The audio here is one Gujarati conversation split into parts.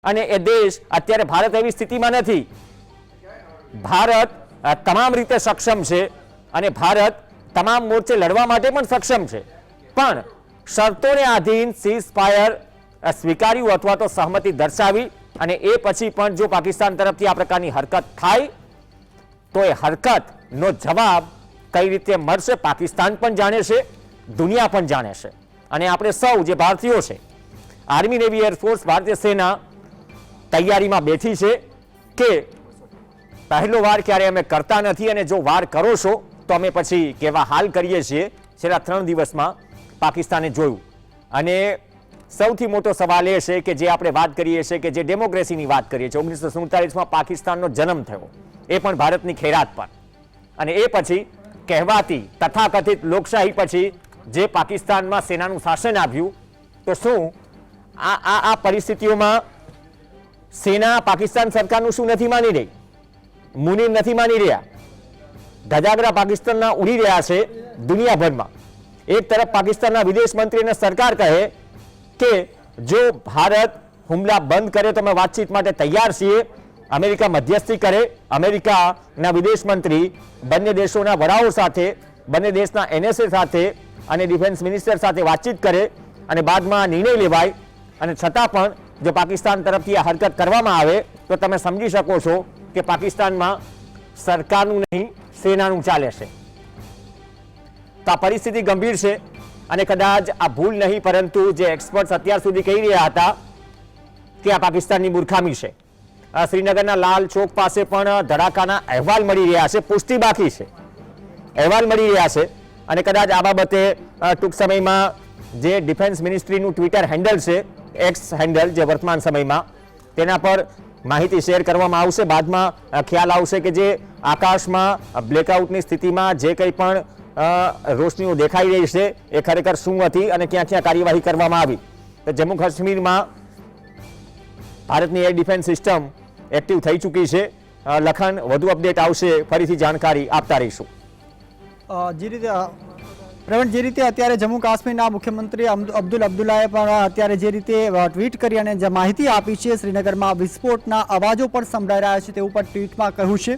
અને એ દેશ અત્યારે ભારત એવી સ્થિતિમાં નથી. ભારત તમામ રીતે સક્ષમ છે અને ભારત તમામ મોરચે લડવા માટે પણ સક્ષમ છે, પણ શરતોને આધીન સીઝ ફાયર સ્વીકાર્યું અથવા તો સહમતિ દર્શાવી અને એ પછી પણ જો પાકિસ્તાન તરફથી આ પ્રકારની હરકત થાય તો એ હરકતનો જવાબ કઈ રીતે મળશે પાકિસ્તાન પણ જાણે છે, દુનિયા પણ જાણે છે. અને આપણે સૌ જે ભારતીયો છે, આર્મી, નેવી, એરફોર્સ, ભારતીય સેના તૈયારીમાં બેઠી છે કે પહેલો વાર ક્યારે અમે કરતા નથી અને જો વાર કરો છો તો અમે પછી કેવા હાલ કરીએ છીએ. છેલ્લા 3 દિવસમાં પાકિસ્તાને જોયું. અને સૌથી મોટો સવાલ એ છે કે જે આપણે વાત કરીએ છીએ કે જે ડેમોક્રેસીની વાત કરીએ છીએ, 1947માં પાકિસ્તાનનો જન્મ થયો, એ પણ ભારતની ખેરાત પર. અને એ પછી કહેવાતી તથાકથિત લોકશાહી પછી જે પાકિસ્તાનમાં સેનાનું શાસન આવ્યું, તો શું આ પરિસ્થિતિઓમાં સેના પાકિસ્તાન સરકારનું શું નથી માની રહી? મુનીર નથી માની રહ્યા. ધજાગરા પાકિસ્તાનના ઉડી રહ્યા છે દુનિયાભરમાં. એક તરફ પાકિસ્તાનના વિદેશ મંત્રી અને સરકાર કહે કે જો ભારત હુમલા બંધ કરે તો અમે વાતચીત માટે તૈયાર છીએ. અમેરિકા મધ્યસ્થી કરે. અમેરિકાના વિદેશ મંત્રી બંને દેશોના વડાઓ સાથે, બંને દેશના NSA સાથે અને ડિફેન્સ મિનિસ્ટર સાથે વાતચીત કરે અને બાદમાં નિર્ણય લેવાય. અને છતાં પણ જો પાકિસ્તાન તરફથી આ હરકત કરવામાં આવે તો તમે સમજી શકો છો કે પાકિસ્તાનમાં સરકારનું નહીં, સેનાનું ચાલે છે. તો આ પરિસ્થિતિ ગંભીર છે અને કદાચ આ ભૂલ નહીં, પરંતુ જે એક્સપર્ટ્સ અત્યાર સુધી કહી રહ્યા હતા કે આ પાકિસ્તાનની મૂર્ખામી છે. શ્રીનગરના લાલ ચોક પાસે પણ ધડાકાના અહેવાલ મળી રહ્યા છે, પુષ્ટિ બાકી છે, અહેવાલ મળી રહ્યા છે. અને કદાચ આ બાબતે ટૂંક સમયમાં જે ડિફેન્સ મિનિસ્ટ્રીનું ટ્વિટર હેન્ડલ છે, એક્સ હેન્ડલ, જે વર્તમાન સમયમાં તેના પર માહિતી શેર કરવામાં આવશે. બાદમાં ખ્યાલ આવશે કે જે આકાશમાં બ્લેકઆઉટની સ્થિતિમાં જે કંઈ પણ રોશનીઓ દેખાઈ રહી છે એ ખરેખર શું હતી અને ક્યાં ક્યાં કાર્યવાહી કરવામાં આવી. તો જમ્મુ કાશ્મીરમાં ભારતની એર ડિફેન્સ સિસ્ટમ એક્ટિવ થઈ ચૂકી છે. લખન, વધુ અપડેટ આવશે, ફરીથી જાણકારી આપતા રહીશું. જે રીતે પ્રવીણ, જે રીતે અત્યારે જમ્મુ કાશ્મીરના મુખ્યમંત્રી અબ્દુલ અબ્દુલ્લાએ પણ અત્યારે જે રીતે ટ્વીટ કરી અને જે માહિતી આપી છે, શ્રીનગરમાં વિસ્ફોટના અવાજો પણ સંભળાઈ રહ્યા છે તેવું પણ ટ્વીટમાં કહ્યું છે.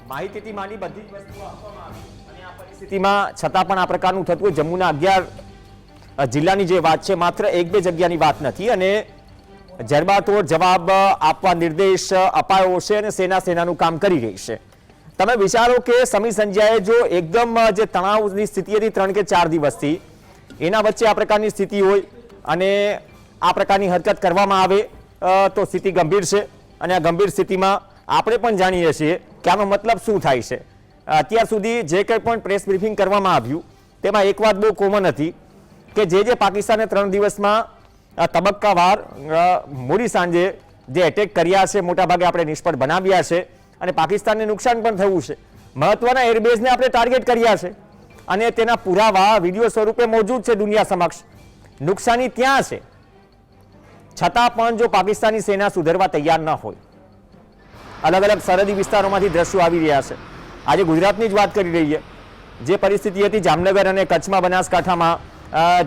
માહિતીથી માંડી બધી જ વસ્તુઓ આપવામાં આવી અને આ પરિસ્થિતિમાં છતાં પણ આ પ્રકારનું થતું હોય. જમ્મુના 11 જિલ્લાની જે વાત છે, માત્ર 1-2 જગ્યાની વાત નથી. અને જડબાતોડ જવાબ આપવા નિર્દેશ અપાયો છે અને સેનાનું કામ કરી રહી છે. તમે વિચારો કે સમી સંજ્યાએ જો એકદમ જે તણાવની સ્થિતિ હતી 3 કે 4 દિવસથી, એના વચ્ચે આ પ્રકારની સ્થિતિ હોય અને આ પ્રકારની હરકત કરવામાં આવે તો સ્થિતિ ગંભીર છે. અને આ ગંભીર સ્થિતિમાં આપણે પણ જાણીએ છીએ કે આનો મતલબ શું થાય છે. અત્યાર સુધી જે કંઈ પણ પ્રેસ બ્રીફિંગ કરવામાં આવ્યું તેમાં એક વાત બહુ કોમન હતી કે જે પાકિસ્તાને 3 દિવસમાં તબક્કાવાર મોડી સાંજે જે એટેક કર્યા છે, મોટાભાગે આપણે નિષ્ફળ બનાવ્યા છે અને પાકિસ્તાનને નુકસાન પણ થયું છે. મહત્વના એરબેઝને આપણે ટાર્ગેટ કર્યા છે અને તેના પુરાવા વિડીયો સ્વરૂપે મોજૂદ છે દુનિયા સમક્ષ. નુકસાની ત્યાં છે, છતાં પણ જો પાકિસ્તાની સેના સુધરવા તૈયાર ન હોય, અલગ અલગ સરહદી વિસ્તારોમાંથી દ્રશ્યો આવી રહ્યા છે. આજે ગુજરાતની જ વાત કરી રહીએ. જે પરિસ્થિતિ હતી જામનગર અને કચ્છમાં, બનાસકાંઠામાં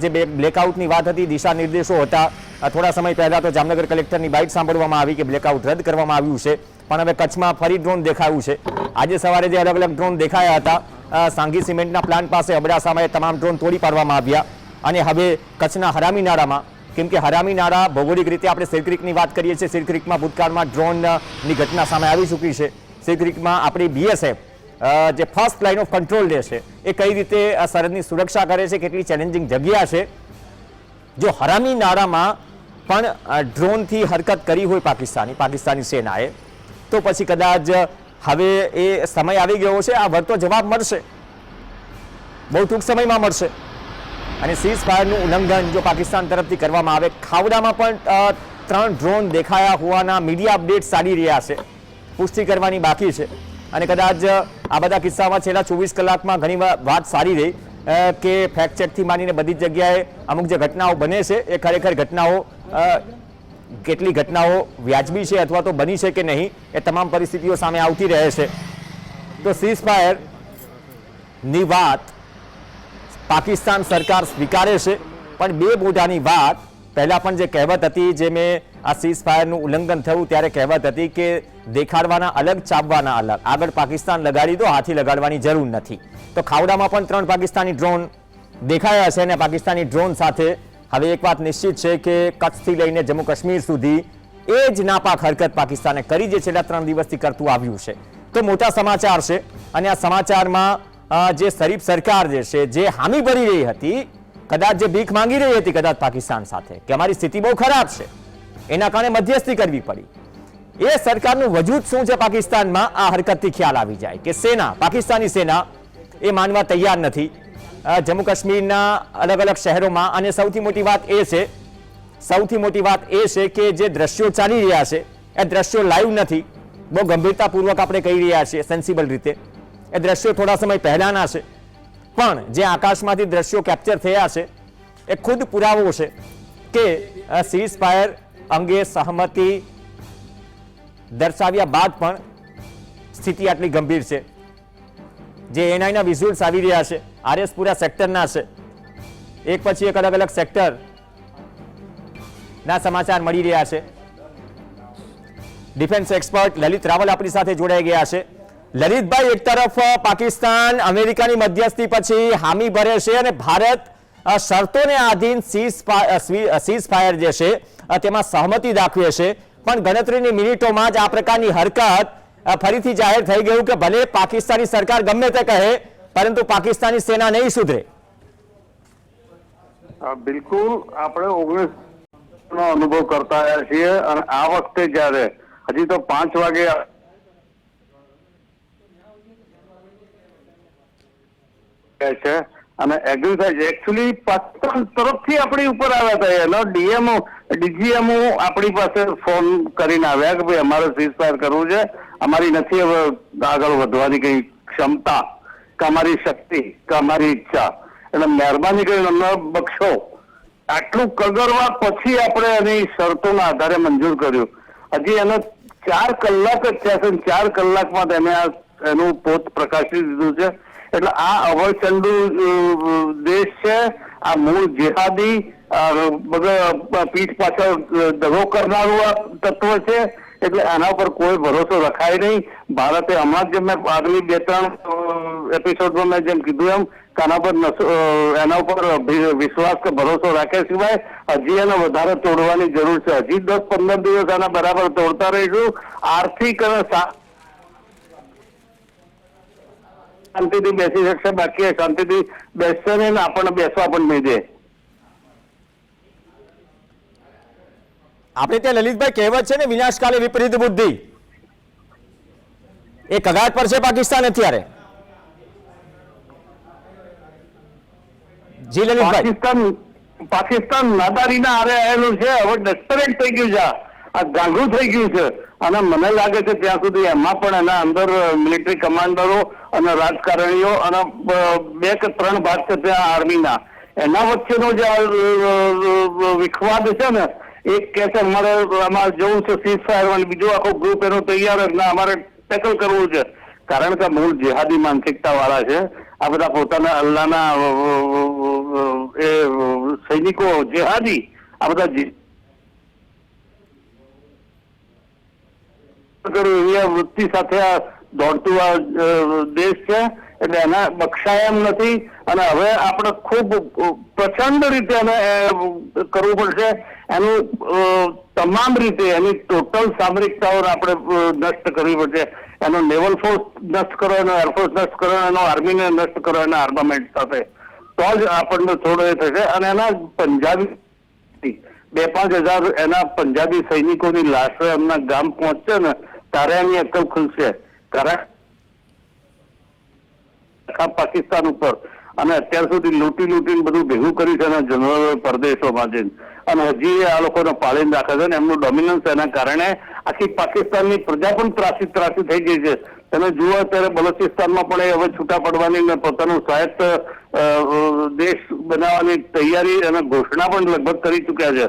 જે બ્લેકઆઉટની વાત હતી, દિશા નિર્દેશો હતા. થોડા સમય પહેલા તો જામનગર કલેક્ટરની બાઇટ સાંભળવામાં આવી કે બ્લેકઆઉટ રદ કરવામાં આવ્યું છે, પણ હવે કચ્છમાં ફરી ડ્રોન દેખાયું છે. આજે સવારે જે અલગ અલગ ડ્રોન દેખાયા હતા, સાંગી સિમેન્ટના પ્લાન્ટ પાસે અબડાસામાં તમામ ડ્રોન તોડી પાડવામાં આવ્યા. અને હવે કચ્છના હરામી નાળામાં, કેમ કે હરામી નાળા ભૌગોલિક રીતે આપણે સિરક્રીકની વાત કરીએ છીએ, સિરક્રીકમાં ભૂતકાળમાં ડ્રોનની ઘટના સામે આવી ચૂકી છે. સિરક્રીકમાં આપણી BSF જે ફર્સ્ટ લાઇન ઓફ કંટ્રોલ જે છે એ કઈ રીતે સરહદની સુરક્ષા કરે છે, કેટલી ચેલેન્જિંગ જગ્યા છે. જો હરામી નાળામાં પણ ડ્રોનથી હરકત કરી હોય પાકિસ્તાની સેનાએ, તો પછી કદાચ હવે એ સમય આવી ગયો છે, આ વળતો જવાબ મળશે, બહુ ટૂંક સમયમાં મળશે. અને સીઝ ફાયરનું ઉલ્લંઘન જો પાકિસ્તાન તરફથી કરવામાં આવે. ખાવડામાં પણ 3 ડ્રોન દેખાયા હોવાના મીડિયા અપડેટ્સ ચાલી રહ્યા છે, પુષ્ટિ કરવાની બાકી છે. અને કદાચ આ બધા કિસ્સામાં છેલ્લા 24 કલાકમાં ઘણી વાત સારી રહી કે ફેક્ટ ચેકથી માંડીને બધી જ જગ્યાએ અમુક જે ઘટનાઓ બને છે એ ખરેખર ઘટનાઓ કેટલી ઘટનાઓ વ્યાજબી છે અથવા તો બની છે કે નહીં, એ તમામ પરિસ્થિતિઓ સામે આવતી રહે છે. તો સીઝ ફાયરની વાત પાકિસ્તાન સરકાર સ્વીકારે છે પણ બે મોઢાની વાત. પહેલા પણ જે કહેવત હતી, જે મેં આ સીઝ ફાયરનું ઉલ્લંઘન થયું ત્યારે કહેવત હતી કે દેખાડવાના અલગ, ચાવવાના અલગ. આગળ પાકિસ્તાન લગાડી દો, હાથી લગાડવાની જરૂર નથી. તો ખાવડામાં પણ 3 પાકિસ્તાની ડ્રોન દેખાયા છે અને પાકિસ્તાની ડ્રોન સાથે હવે એક વાત નિશ્ચિત છે કે કચ્છથી લઈને જમ્મુ કાશ્મીર સુધી એ જ નાપાક હરકત પાકિસ્તાને કરી, જે છેલ્લા 3 દિવસથી કરતું આવ્યું છે. તો મોટા સમાચાર છે અને આ સમાચારમાં જે શરીફ સરકાર જે છે, જે હામી ભરી રહી હતી, કદાચ જે ભીખ માંગી રહી હતી કદાચ પાકિસ્તાન સાથે કે અમારી સ્થિતિ બહુ ખરાબ છે, એના કારણે મધ્યસ્થી કરવી પડી, એ સરકારનું વજૂદ શું છે પાકિસ્તાનમાં આ હરકતથી ખ્યાલ આવી જાય કે સેના, પાકિસ્તાની સેના એ માનવા તૈયાર નથી. જમ્મુ કાશ્મીરના અલગ અલગ શહેરોમાં, અને સૌથી મોટી વાત એ છે કે જે દ્રશ્યો ચાલી રહ્યા છે એ દ્રશ્યો લાઈવ નથી, બહુ ગંભીરતાપૂર્વક આપણે કહી રહ્યા છીએ, સેન્સિબલ રીતે. એ દ્રશ્યો થોડા સમય પહેલાના છે, પણ જે આકાશમાંથી દ્રશ્યો કેપ્ચર થયા છે એ ખુદ પુરાવો છે કે સીઝ ફાયર અંગે સહમતિ દર્શાવ્યા બાદ પણ સ્થિતિ આટલી ગંભીર છે. જે એનઆઈના વિઝ્યુઅલ્સ આવી રહ્યા છે, આરએસપુરા સેક્ટરના છે, એક પછી એક અલગ અલગ સેક્ટર ના સમાચાર મળી રહ્યા છે. ડિફેન્સ એક્સપર્ટ લલિત રાવલ આપણી સાથે જોડાઈ ગયા છે. લલિતભાઈ, એક તરફ પાકિસ્તાન અમેરિકાની મધ્યસ્થી પછી હામી ભરે છે અને ભારત શરતોને આધીન સીઝ ફાયર જે છે તેમાં સહમતિ દાખવે છે, પણ ગણતરીની મિનિટોમાં જ આ પ્રકારની હરકત ફરીથી જાહેર થઈ ગયું કે ભલે પાકિસ્તાની સરકાર ગમે તે કહે, પરંતુ પાકિસ્તાની સેના નહીં સુધરે. બિલકુલ, આપણે 19 નો અનુભવ કરતા આવ્યા છીએ અને આ વખતે જયારે હજી તો 5 વાગે છે અને એગ્રી થાય છે. એકચ્યુઅલી પાકિસ્તાન તરફથી આપણી ઉપર આવ્યા હતા, એનો ડીજીએમઓ આપણી પાસે ફોન કરીને આવ્યા કે ભાઈ અમારે સીઝ ફાયર કરવું છે, અમારી નથી હવે આગળ વધવાની કઈ ક્ષમતા કે અમારી શક્તિ કે અમારી ઈચ્છા, એટલે મહેરબાની કરીને અમને બક્ષો. આટલું કગરવા પછી આપણે એની શરતોના આધારે મંજૂર કર્યું. હજી એને 4 કલાક જ થયા છે, 4 કલાકમાં તેને એનું પોત પ્રકાશી દીધું છે. એટલે આ અવચંડુ દેશ છે, આ મૂળ જેહાદી બધા પીઠ પાછળ દગો કરનારું આ તત્વ છે. એટલે આના પર કોઈ ભરોસો રખાય નહીં. ભારતે હમણાં જ મેં આગલી 2-3 એપિસોડમાં મેં જેમ કીધું એમ એના ઉપર વિશ્વાસ કે ભરોસો રાખ્યા સિવાય હજી એને વધારે તોડવાની જરૂર છે. હજી 10-15 દિવસ આના બરાબર તોડતા રહીશું. આર્થિક અને શાંતિથી બેસી શકશે, બાકી શાંતિથી બેસશે નહીં, આપણને બેસવા પણ નહીં દે. આપણે ત્યાં લલિતભાઈ કહેવત છે ને, વિનાશકાલે વિપરીત બુદ્ધિ, એ કગાટ પર છે પાકિસ્તાન અત્યારે. જી લલિતભાઈ, પાકિસ્તાન નાદારીના આરે આવેલું છે, હવે ડેસ્પરેટ થઈ ગયું છે, આ ગાંગું થઈ ગયું છે. અને મને લાગે છે ત્યાં સુધી એમાં પણ એના અંદર મિલિટરી કમાન્ડરો અને રાજકારણીઓ અને 2 કે 3 ભાગ છે ત્યાં આર્મીના, એના વચ્ચેનો જે વિખવાદ છે ને, એક કે છે અમારે આમાં જવું છે સીઝ ફાયર, બીજું આખો ગ્રુપ એનો તૈયાર જ ના અમારે ટેકલ કરવું છે. કારણ કે મૂળ જેહાદી માનસિકતા વાળા છે આ બધા, પોતાના અલ્લાહના એ સૈનિકો જેહાદી, આ બધા વૃત્તિ સાથે આ દોડતું આ દેશ છે. એટલે એના બક્ષાય એમ નથી અને હવે આપણે ખૂબ પ્રચંડ રીતે એને કરવું પડશે. એનું તમામ રીતે એની ટોટલ સામરિકતાઓને આપણે નષ્ટ કરવી પડશે. એનો નેવલ ફોર્સ નષ્ટ કરો, એનો એરફોર્સ નષ્ટ કરો, એનો આર્મીને નષ્ટ કરો એના આર્મામેન્ટ સાથે, તો જ આપણને થોડો એ થશે. અને એના પંજાબી 2-5 હજાર એના પંજાબી સૈનિકોની લાશો એમના ગામ પહોંચશે ને ત્યારે એની અક્કલ ખુલશે. કારણ પાકિસ્તાન ઉપર અને અત્યાર સુધી લૂંટીને બધું ભેગું કર્યું છે એના જનરલ પરદેશોમાં જઈને, અને હજી આ લોકોને પાળીને રાખે છે ને એમનું ડોમિનન્સ એના કારણે આખી પાકિસ્તાનની પ્રજા પણ ત્રાસી થઈ ગઈ છે. તમે જુઓ અત્યારે બલોચિસ્તાનમાં પણ એ હવે છૂટા પડવાની ને પોતાનું સ્વાયત્ત દેશ બનાવવાની તૈયારી અને ઘોષણા પણ લગભગ કરી ચુક્યા છે.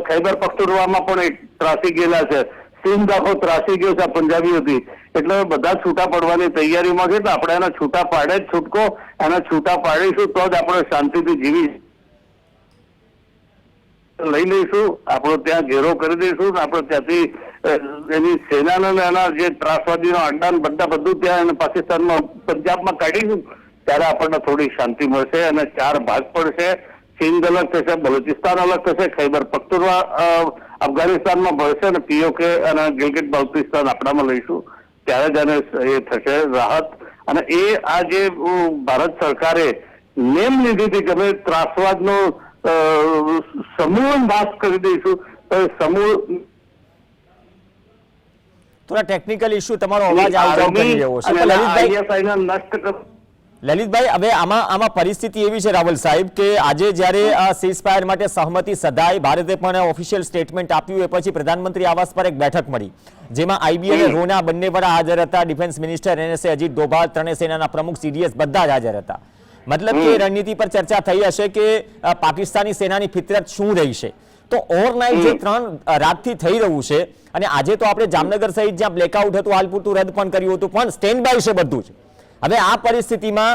ખૈબર પખ્તુનખ્વામાં પણ ત્રાસી ગયેલા છે. સિંધ આખો ત્રાસી ગયો છે પંજાબીઓથી. એટલે બધા છૂટા પડવાની તૈયારીમાં છે. તો આપણે એના છૂટા પાડે જ છૂટકો, એના છૂટા પાડીશું તો જ આપણે શાંતિથી જીવી. લઈ લઈશું, આપણો ત્યાં ઘેરો કરી દઈશું, આપણે ત્યાંથી એની સેનાના એના જે ત્રાસવાદીનો અડ્ડા બધું ત્યાં પાકિસ્તાનમાં પંજાબમાં કાઢીશું, ત્યારે આપણને થોડી શાંતિ મળશે અને 4 ભાગ પડશે. સિંધ અલગ થશે, બલુચિસ્તાન અલગ થશે, ખૈબર પખ્તુનવા અફઘાનિસ્તાનમાં ભળશે અને POK અને ગિલગિટ બાલ્ટિસ્તાન આપણામાં લઈશું, ત્યારે જ એને એ થશે રાહત. અને એ આ જે ભારત સરકારે નેમ લીધી હતી કે અમે ત્રાસવાદનો સમૂહ નાશ કરી દઈશું, તો સમૂહ થોડા ટેકનિકલ ઇશ્યુ, તમારો અવાજ આવ જાવ કરી રહ્યો છે. નષ્ટ કર. લલિતભાઈ, હવે આમાં પરિસ્થિતિ એવી છે રાવલ સાહેબ કે આજે જ્યારે આ સીઝફાયર માટે સહમતિ સધાઈ, ભારતે પણ ઓફિશિયલ સ્ટેટમેન્ટ આપ્યું, એ પછી પ્રધાનમંત્રી આવાસ પર એક બેઠક મળી જેમાં IB અને રોના બંને વડા હાજર હતા, defence minister NSA Ajit Doval, ત્રણેય સેનાના પ્રમુખ CDS બધા જ હાજર હતા. મતલબ કે રણનીતિ પર ચર્ચા થઈ હશે કે પાકિસ્તાની સેનાની ફિતરત શું રહી છે. તો ઓવરનાઇટ જે 3 રાતથી થઈ રહ્યું છે અને આજે તો આપણે જામનગર સહિત જ્યાં બ્લેકઆઉટ હતું હાલ પૂરતું રદ પણ કર્યું હતું, પણ સ્ટેન્ડ બાય છે બધું જ. હવે આ પરિસ્થિતિમાં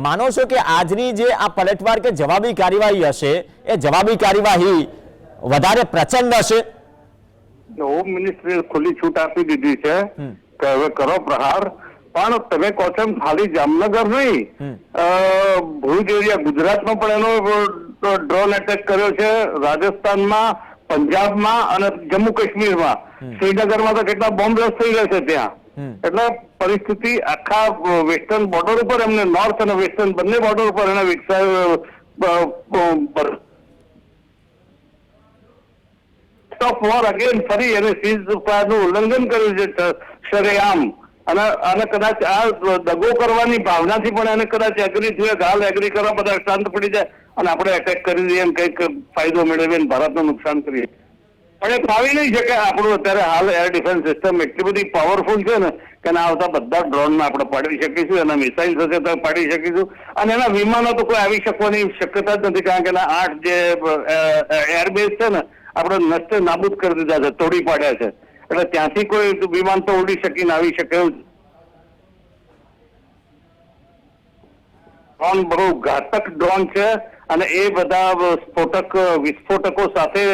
માનો છો કે આજની જે આ પલટવાર કે જવાબી કાર્યવાહી હશે, એ જવાબી કાર્યવાહી વધારે પ્રચંડ હશે? હોમ મિનિસ્ટ્રીએ ખુલ્લી છૂટ આપી દીધી છે કે હવે કરો પ્રહાર. પણ તમે કહો છો ખાલી જામનગર નહીં, ભુજ એરિયા ગુજરાતમાં પણ એનો ડ્રોન એટેક કર્યો છે, રાજસ્થાનમાં, પંજાબમાં અને જમ્મુ કાશ્મીરમાં, શ્રીનગરમાં તો કેટલા બોમ્બ બ્લાસ્ટ થઈ ગયા છે ત્યાં. એટલે પરિસ્થિતિ આખા વેસ્ટર્ન બોર્ડર ઉપર, એમને નોર્થ અને વેસ્ટર્ન બંને બોર્ડર ઉપર એને સ્ટોપ વોર અગેન ફરી એને સીઝ ફાયરનું ઉલ્લંઘન કર્યું છે શરેઆમ. અને કદાચ આ દગો કરવાની ભાવનાથી પણ એને કદાચ એગ્રી થયું, હાલ એગ્રી કરવા બધા શાંત પડી જાય અને આપણે એટેક કરી દઈએ, એમ કંઈક ફાયદો મેળવીએ, ભારતનું નુકસાન કરીએ. પણ એ ફાવી નહીં શકે. આપણું અત્યારે હાલ એર ડિફેન્સ સિસ્ટમ એટલી બધી પાવરફુલ છે ને કે એના આવતા બધા ડ્રોનમાં આપણે પાડી શકીશું, એના મિસાઇલ હશે તો પાડી શકીશું, અને એના વિમાનો તો કોઈ આવી શકવાની શક્યતા જ નથી, કારણ કે એના 8 જે એરબેઝ છે ને આપણે નષ્ટ નાબૂદ કરી દીધા છે, તોડી પાડ્યા છે. એટલે ત્યાંથી કોઈ વિમાન તો ઉડી શકીને આવી શકે એવું. ડ્રોન બહુ ઘાતક ડ્રોન છે અને એ બધા વિસ્ફોટકો સાથે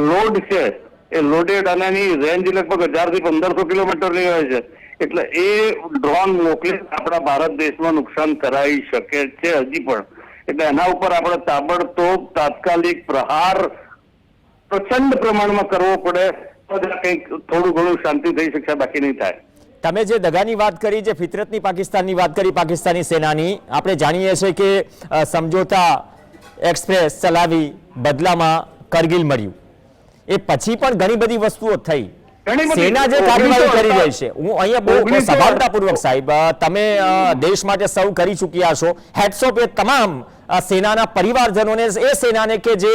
લોડ છે, એ લોડેડ, અને એની રેન્જ લગભગ 1000 થી 1500 કિલોમીટરની હોય છે. એટલે એ ડ્રોન મોકલી આપણા ભારત દેશમાં નુકસાન કરાવી શકે છે હજી પણ. એટલે એના ઉપર આપણે તાબડતોબ તાત્કાલિક પ્રહાર પ્રચંડ પ્રમાણમાં કરવો પડે, કંઈક થોડું ઘણું શાંતિ થઈ શકશે, બાકી નહીં થાય. તમે જે દગાની વાત કરી, જે ફિતરતની પાકિસ્તાનની વાત કરી, પાકિસ્તાની સેનાની, આપણે જાણીએ છીએ કે સમજોતા એક્સપ્રેસ ચલાવી, બદલામાં કરગિલ મળ્યું, એ પછી પણ ઘણી બધી વસ્તુઓ થઈ. સેના જે કાર્યવાહી કરી રહી છે, હું અહીંયા બહુ સભાનતાપૂર્વક સાહેબ, તમે દેશ માટે સૌ કરી ચૂક્યા છો, હેટ્સ ઓફ એ તમામ સેનાના પરિવારજનોને, એ સેનાને કે જે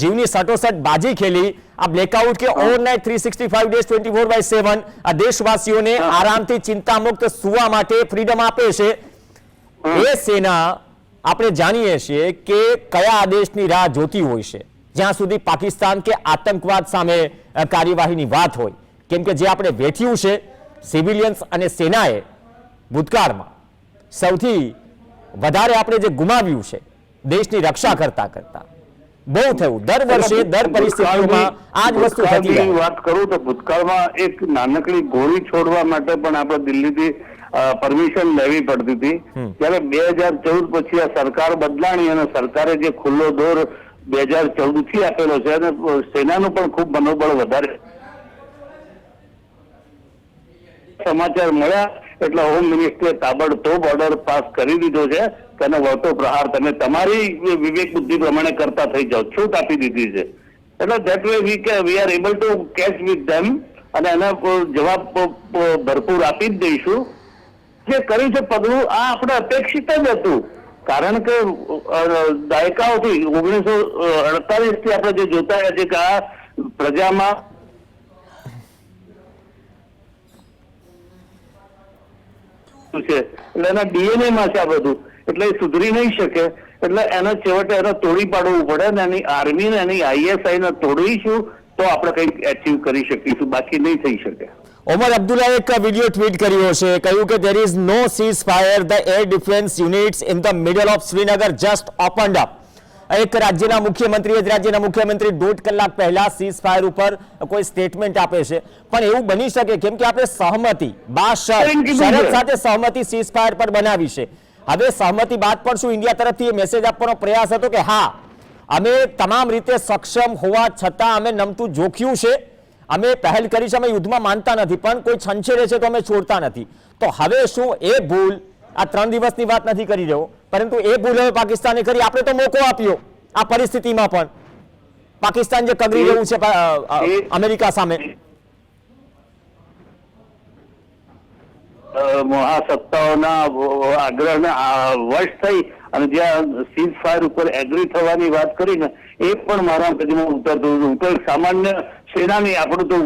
જીવની સટોસટ બાજી ખેલી, આ બ્લેકઆઉટ કે ઓવરનાઇટ 365 ડેઝ 24/7 આ દેશવાસીઓને આરામથી ચિંતામુક્ત સુવા માટે ફ્રીડમ આપે છે. એ સેના આપણે જાણીએ છીએ કે કયા આદેશની રાહ જોતી હોય છે જ્યાં સુધી પાકિસ્તાન કે આતંકવાદ સામે કાર્યવાહીની વાત હોય. કેમ કે જે આપણે વેઠ્યું છે સિવિલિયન્સ અને સેનાએ ભૂતકાળમાં સૌથી વધારે આપણે જે ગુમાવ્યું છે દેશની રક્ષા કરતા કરતા બહુ થયું. દર વર્ષે દર પરિસ્થિતિઓમાં આ જ વસ્તુ થતી રહે. વાત કરું તો ભૂતકાળમાં એક નાનકડી ગોળી છોડવા માટે પણ આપણે દિલ્હીથી પરમિશન લેવી પડતી હતી. ત્યારે 2014 પછી આ સરકાર બદલાણી અને સરકારે જે ખુલ્લો દોર 2014 થી આપેલો છે અને સેનાનું પણ ખૂબ મનોબળ વધારે સમાચાર મળ્યા એટલે હોમ મિનિસ્ટ્રીએ તાબડતોબ ઓર્ડર પાસ કરી દીધો છે કે એનો વળતો પ્રહાર તમે તમારી વિવેક બુદ્ધિ પ્રમાણે કરતા થઈ જાઓ, છૂટ આપી દીધી છે. એટલે that way we are able to catch with them અને એના જવાબ ભરપૂર આપી જ દઈશું. જે કર્યું છે પગલું આ આપણે અપેક્ષિત જ હતું, કારણ કે દાયકાઓથી 1948 થી આપણે જે જોતા રહ્યા છે કે આ પ્રજામાં છે, એટલે એના DNA માં છે આ બધું, એટલે એ સુધરી નહીં શકે. એટલે એને છેવટે એને તોડી પાડવું પડે ને એની આર્મી ને એની ISI ને તોડીશું તો આપણે કંઈક એચીવ કરી શકીશું, બાકી નહીં થઈ શકે. ઓમર અબ્દુલ્લાએ એક વિડિયો ટ્વીટ કર્યો છે, કહ્યું કે there is no ceasefire, the air defense units in the middle of Srinagar just opened up. એક રાજ્યના મુખ્યમંત્રી રાજ્યના મુખ્યમંત્રી 1.5 કલાક પહેલા સીઝ ફાયર ઉપર કોઈ સ્ટેટમેન્ટ આપે છે, પણ એવું બની શકે કેમ કે આપણે સહમતિ શરત સાથે સહમતિ સીઝ ફાયર પર બનાવી છે. હવે સહમતિ બાદ પણ શું ઇન્ડિયા તરફથી મેસેજ આપવાનો પ્રયાસ હતો કે હા અમે તમામ રીતે સક્ષમ હોવા છતાં અમે નમતું જોખ્યું છે, અમે પહેલ કરી છે, અમે યુદ્ધમાં માનતા નથી, પણ કોઈ છંછેડે છે તો અમે છોડતા નથી. તો હવે શું એ ભૂલ, આ 3 દિવસની વાત નથી કરી રહ્યો, પરંતુ એ ભૂલ હવે પાકિસ્તાને કરી. આપણે તો મોકો આપ્યો આ પરિસ્થિતિમાં, પણ પાકિસ્તાન જે કગરી રહ્યું છે અમેરિકા સામે. મહાસત્તાઓના આગ્રહના વશ થઈ અને જ્યાં સીઝ ફાયર ઉપર એગ્રી થવાની વાત કરી ને, એ પણ મારા મગજમાં ઉતરતું હતું. તો સામાન્ય સેનાની આપણું તો